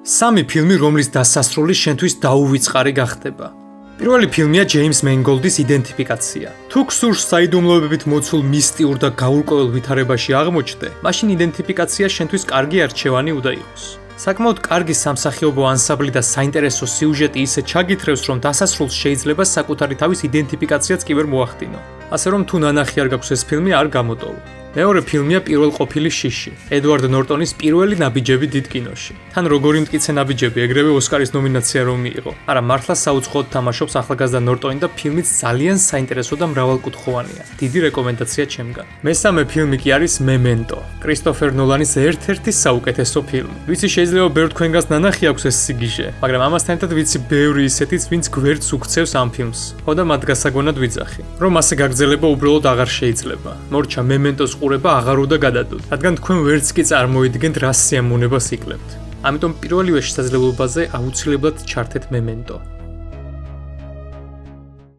სამი ფილმი, რომლის დასასრული შენთვის დაუვიწყარი გახდება. პირველი ფილმია ჯეიმს მენგოლდის იდენტიფიკაცია. თუ გსურს საიდუმლოებებით მოცულ მისტიურ და გაურკვეველ ვითარებაში აღმოჩნდე, მაშინ იდენტიფიკაცია შენთვის კარგი არჩევანი უნდა იყოს. საკმაოდ კარგი სამსახიობო ანსამბლი და საინტერესო სიუჟეტი ისე ჩაგითრევს, რომ დასასრულს შეიძლება საკუთარი თავის იდენტიფიკაციაც კი ვერ მოახდინო. ასე რომ თუ ნანახი არ გაქვს ეს ფილმი, არ გამოტოვო. მეორე ფილმია პირველყოფილი შიში, ედვარდ ნორტონის პირველი ნაბიჯები დიდ კინოში. თან როგორი მტკიცე ნაბიჯები, ეგრევე ოსკარის ნომინაცია რომ მიიღო. არა, მართლა საუცხოოდ თამაშობს ახალგაზრდა ნორტონი და ფილმიც ძალიან საინტერესო და მრავალკუთხოვანია. დიდი რეკომენდაცია ჩემგან. მესამე ფილმი კი არის მემენტო, კრისტოფერ ნოლანის ერთ-ერთი საუკეთესო ფილმი. ვიცი შეიძლება ბევრ თქვენგანს ნანახი აქვს ეს სიგიჟე, მაგრამ ამასთან ერთად ვიცი ბევრი ისეთიც, ვინც გვერდს უქცევს ამ ფილმს. ხო და მათ გასაგონად ვიძახი, რომ ასე გაგრძელება უბრალოდ აღარ შეიძლება. მორჩა მემენტოს ყურება აღარ უნდა გადადოთ, რადგან თქვენ ვერც კი წარმოიდგენთ რა სიამოვნებას იკლებთ. ამიტომ პირველივე შესაძლებლობაზე აუცილებლად ჩართეთ მემენტო.